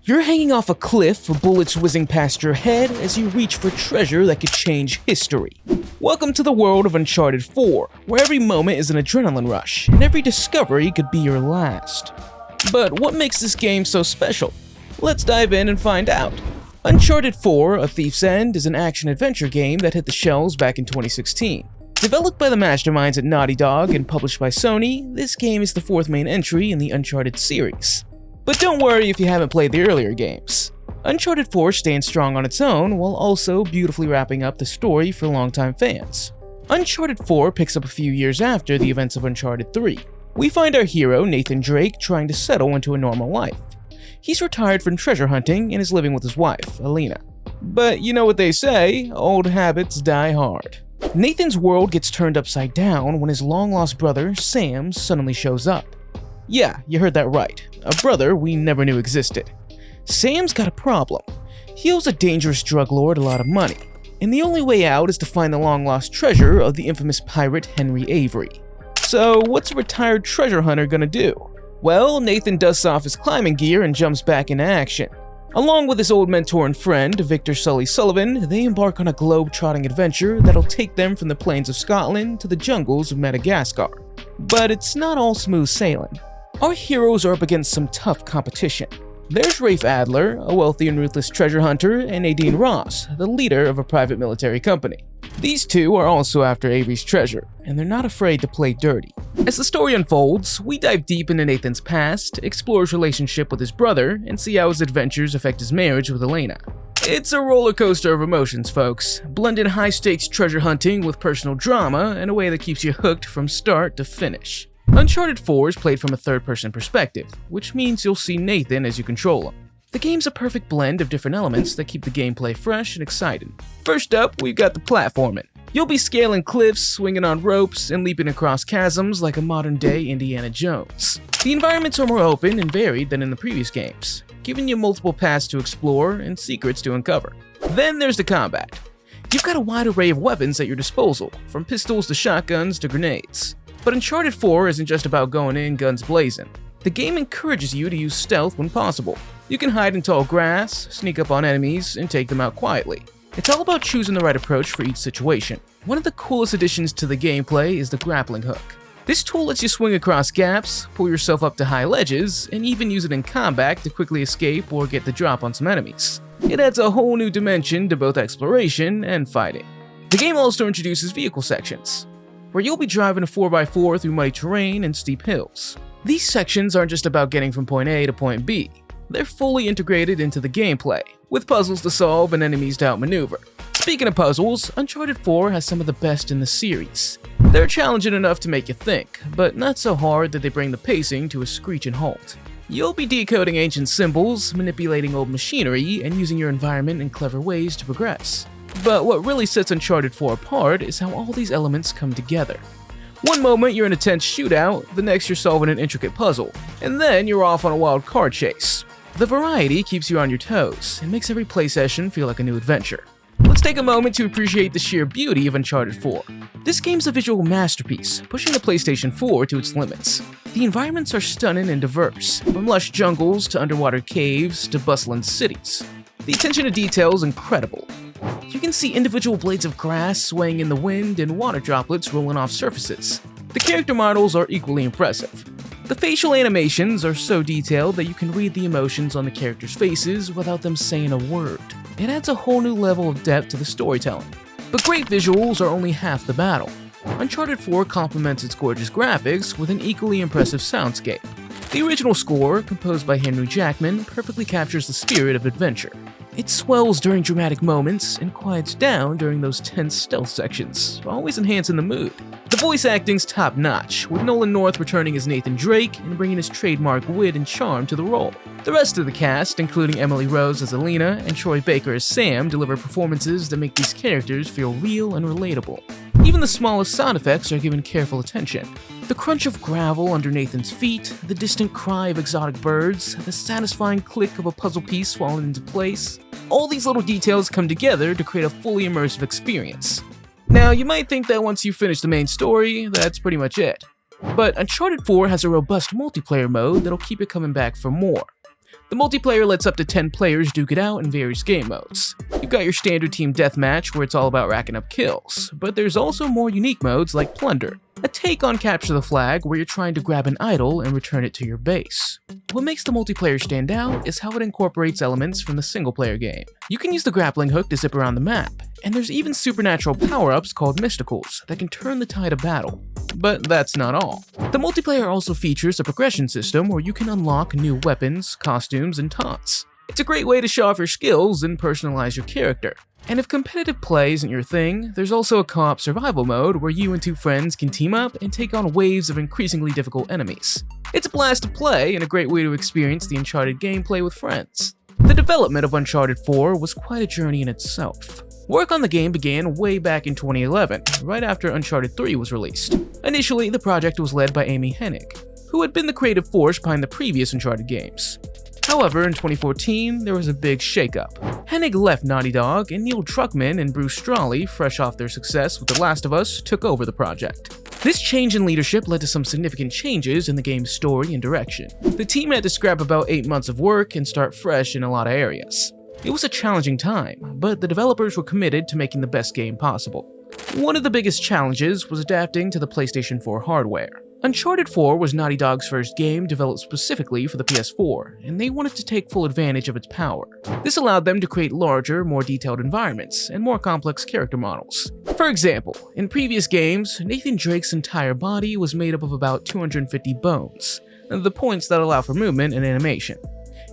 You're hanging off a cliff, bullets whizzing past your head as you reach for treasure that could change history. Welcome to the world of Uncharted 4, where every moment is an adrenaline rush, and every discovery could be your last. But what makes this game so special? Let's dive in and find out. Uncharted 4: A Thief's End is an action-adventure game that hit the shelves back in 2016. Developed by the masterminds at Naughty Dog and published by Sony, this game is the fourth main entry in the Uncharted series. But don't worry if you haven't played the earlier games. Uncharted 4 stands strong on its own while also beautifully wrapping up the story for longtime fans. Uncharted 4 picks up a few years after the events of Uncharted 3. We find our hero, Nathan Drake, trying to settle into a normal life. He's retired from treasure hunting and is living with his wife, Alina. But you know what they say, old habits die hard. Nathan's world gets turned upside down when his long-lost brother, Sam, suddenly shows up. Yeah, you heard that right. A brother we never knew existed. Sam's got a problem. He owes a dangerous drug lord a lot of money, and the only way out is to find the long-lost treasure of the infamous pirate Henry Avery. So what's a retired treasure hunter gonna do? Well, Nathan dusts off his climbing gear and jumps back into action. Along with his old mentor and friend, Victor Sully Sullivan, they embark on a globe-trotting adventure that'll take them from the plains of Scotland to the jungles of Madagascar. But it's not all smooth sailing. Our heroes are up against some tough competition. There's Rafe Adler, a wealthy and ruthless treasure hunter, and Nadine Ross, the leader of a private military company. These two are also after Avery's treasure, and they're not afraid to play dirty. As the story unfolds, we dive deep into Nathan's past, explore his relationship with his brother, and see how his adventures affect his marriage with Elena. It's a roller coaster of emotions, folks. Blend in high-stakes treasure hunting with personal drama in a way that keeps you hooked from start to finish. Uncharted 4 is played from a third-person perspective, which means you'll see Nathan as you control him. The game's a perfect blend of different elements that keep the gameplay fresh and exciting. First up, we've got the platforming. You'll be scaling cliffs, swinging on ropes, and leaping across chasms like a modern-day Indiana Jones. The environments are more open and varied than in the previous games, giving you multiple paths to explore and secrets to uncover. Then there's the combat. You've got a wide array of weapons at your disposal, from pistols to shotguns to grenades. But Uncharted 4 isn't just about going in guns blazing. The game encourages you to use stealth when possible. You can hide in tall grass, sneak up on enemies, and take them out quietly. It's all about choosing the right approach for each situation. One of the coolest additions to the gameplay is the grappling hook. This tool lets you swing across gaps, pull yourself up to high ledges, and even use it in combat to quickly escape or get the drop on some enemies. It adds a whole new dimension to both exploration and fighting. The game also introduces vehicle sections, where you'll be driving a 4x4 through muddy terrain and steep hills. These sections aren't just about getting from point A to point B. They're fully integrated into the gameplay, with puzzles to solve and enemies to outmaneuver. Speaking of puzzles, Uncharted 4 has some of the best in the series. They're challenging enough to make you think, but not so hard that they bring the pacing to a screeching halt. You'll be decoding ancient symbols, manipulating old machinery, and using your environment in clever ways to progress. But what really sets Uncharted 4 apart is how all these elements come together. One moment you're in a tense shootout, the next you're solving an intricate puzzle, and then you're off on a wild car chase. The variety keeps you on your toes and makes every play session feel like a new adventure. Let's take a moment to appreciate the sheer beauty of Uncharted 4. This game's a visual masterpiece, pushing the PlayStation 4 to its limits. The environments are stunning and diverse, from lush jungles to underwater caves to bustling cities. The attention to detail is incredible. You can see individual blades of grass swaying in the wind and water droplets rolling off surfaces. The character models are equally impressive. The facial animations are so detailed that you can read the emotions on the characters' faces without them saying a word. It adds a whole new level of depth to the storytelling. But great visuals are only half the battle. Uncharted 4 complements its gorgeous graphics with an equally impressive soundscape. The original score, composed by Henry Jackman, perfectly captures the spirit of adventure. It swells during dramatic moments and quiets down during those tense stealth sections, always enhancing the mood. The voice acting's top-notch, with Nolan North returning as Nathan Drake and bringing his trademark wit and charm to the role. The rest of the cast, including Emily Rose as Alina and Troy Baker as Sam, deliver performances that make these characters feel real and relatable. Even the smallest sound effects are given careful attention. The crunch of gravel under Nathan's feet, the distant cry of exotic birds, the satisfying click of a puzzle piece falling into place. All these little details come together to create a fully immersive experience. Now, you might think that once you finish the main story, that's pretty much it. But Uncharted 4 has a robust multiplayer mode that'll keep you coming back for more. The multiplayer lets up to 10 players duke it out in various game modes. You've got your standard team deathmatch where it's all about racking up kills, but there's also more unique modes like Plunder, a take on Capture the Flag where you're trying to grab an idol and return it to your base. What makes the multiplayer stand out is how it incorporates elements from the single-player game. You can use the grappling hook to zip around the map, and there's even supernatural power-ups called Mysticals that can turn the tide of battle. But that's not all. The multiplayer also features a progression system where you can unlock new weapons, costumes, and taunts. It's a great way to show off your skills and personalize your character. And if competitive play isn't your thing, there's also a co-op survival mode where you and two friends can team up and take on waves of increasingly difficult enemies. It's a blast to play and a great way to experience the Uncharted gameplay with friends. The development of Uncharted 4 was quite a journey in itself. Work on the game began way back in 2011, right after Uncharted 3 was released. Initially, the project was led by Amy Hennig, who had been the creative force behind the previous Uncharted games. However, in 2014, there was a big shakeup. Hennig left Naughty Dog, and Neil Druckmann and Bruce Straley, fresh off their success with The Last of Us, took over the project. This change in leadership led to some significant changes in the game's story and direction. The team had to scrap about 8 months of work and start fresh in a lot of areas. It was a challenging time, but the developers were committed to making the best game possible. One of the biggest challenges was adapting to the PlayStation 4 hardware. Uncharted 4 was Naughty Dog's first game developed specifically for the PS4, and they wanted to take full advantage of its power. This allowed them to create larger, more detailed environments and more complex character models. For example, in previous games, Nathan Drake's entire body was made up of about 250 bones, the points that allow for movement and animation.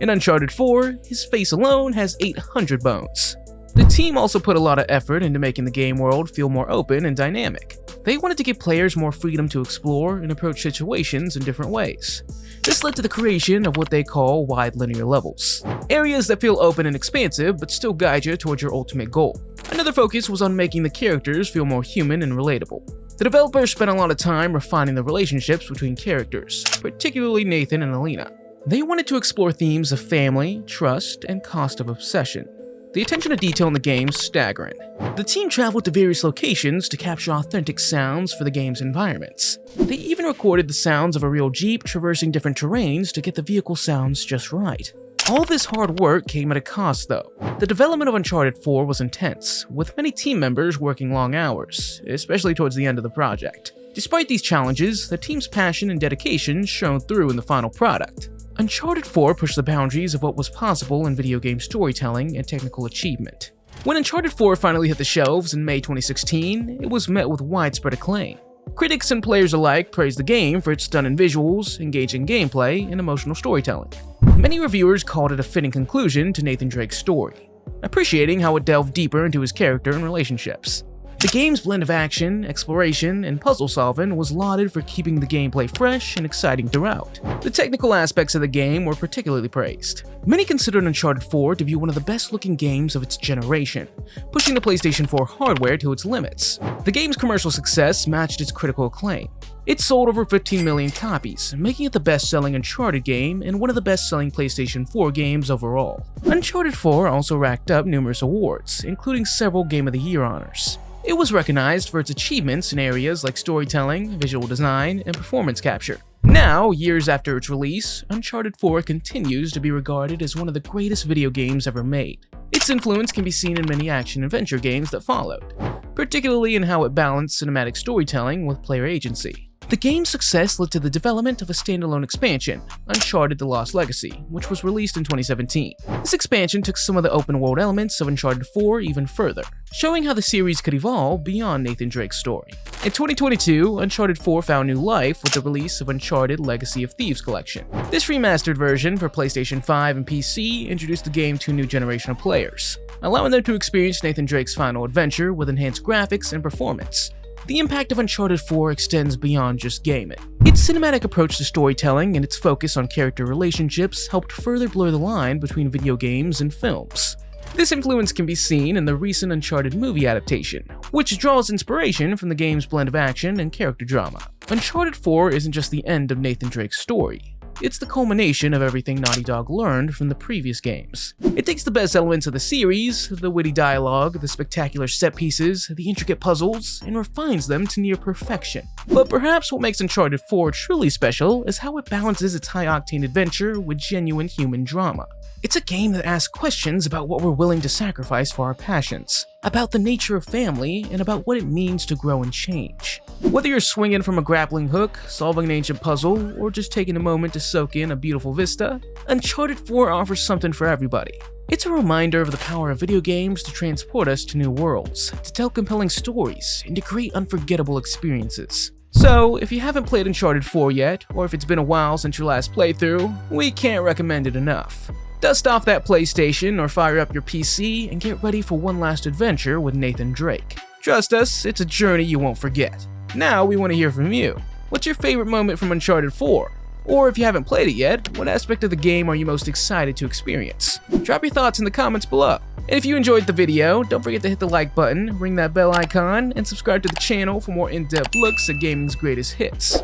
In Uncharted 4, his face alone has 800 bones. The team also put a lot of effort into making the game world feel more open and dynamic. They wanted to give players more freedom to explore and approach situations in different ways. This led to the creation of what they call wide linear levels, areas that feel open and expansive but still guide you towards your ultimate goal. Another focus was on making the characters feel more human and relatable. The developers spent a lot of time refining the relationships between characters, particularly Nathan and Elena. They wanted to explore themes of family, trust, and cost of obsession. The attention to detail in the game is staggering. The team traveled to various locations to capture authentic sounds for the game's environments. They even recorded the sounds of a real Jeep traversing different terrains to get the vehicle sounds just right. All this hard work came at a cost though. The development of Uncharted 4 was intense, with many team members working long hours, especially towards the end of the project. Despite these challenges, the team's passion and dedication shone through in the final product. Uncharted 4 pushed the boundaries of what was possible in video game storytelling and technical achievement. When Uncharted 4 finally hit the shelves in May 2016, it was met with widespread acclaim. Critics and players alike praised the game for its stunning visuals, engaging gameplay, and emotional storytelling. Many reviewers called it a fitting conclusion to Nathan Drake's story, appreciating how it delved deeper into his character and relationships. The game's blend of action, exploration, and puzzle solving was lauded for keeping the gameplay fresh and exciting throughout. The technical aspects of the game were particularly praised. Many considered Uncharted 4 to be one of the best-looking games of its generation, pushing the PlayStation 4 hardware to its limits. The game's commercial success matched its critical acclaim. It sold over 15 million copies, making it the best-selling Uncharted game and one of the best-selling PlayStation 4 games overall. Uncharted 4 also racked up numerous awards, including several Game of the Year honors. It was recognized for its achievements in areas like storytelling, visual design, and performance capture. Now, years after its release, Uncharted 4 continues to be regarded as one of the greatest video games ever made. Its influence can be seen in many action-adventure games that followed, particularly in how it balanced cinematic storytelling with player agency. The game's success led to the development of a standalone expansion, Uncharted: The Lost Legacy, which was released in 2017. This expansion took some of the open-world elements of Uncharted 4 even further, showing how the series could evolve beyond Nathan Drake's story. In 2022, Uncharted 4 found new life with the release of Uncharted: Legacy of Thieves Collection. This remastered version for PlayStation 5 and PC introduced the game to a new generation of players, allowing them to experience Nathan Drake's final adventure with enhanced graphics and performance. The impact of Uncharted 4 extends beyond just gaming. Its cinematic approach to storytelling and its focus on character relationships helped further blur the line between video games and films. This influence can be seen in the recent Uncharted movie adaptation, which draws inspiration from the game's blend of action and character drama. Uncharted 4 isn't just the end of Nathan Drake's story. It's the culmination of everything Naughty Dog learned from the previous games. It takes the best elements of the series, the witty dialogue, the spectacular set pieces, the intricate puzzles, and refines them to near perfection. But perhaps what makes Uncharted 4 truly special is how it balances its high-octane adventure with genuine human drama. It's a game that asks questions about what we're willing to sacrifice for our passions, about the nature of family, and about what it means to grow and change. Whether you're swinging from a grappling hook, solving an ancient puzzle, or just taking a moment to soak in a beautiful vista, Uncharted 4 offers something for everybody. It's a reminder of the power of video games to transport us to new worlds, to tell compelling stories, and to create unforgettable experiences. So, if you haven't played Uncharted 4 yet, or if it's been a while since your last playthrough, we can't recommend it enough. Dust off that PlayStation or fire up your PC and get ready for one last adventure with Nathan Drake. Trust us, it's a journey you won't forget. Now we want to hear from you. What's your favorite moment from Uncharted 4? Or if you haven't played it yet, what aspect of the game are you most excited to experience? Drop your thoughts in the comments below. And if you enjoyed the video, don't forget to hit the like button, ring that bell icon, and subscribe to the channel for more in-depth looks at gaming's greatest hits.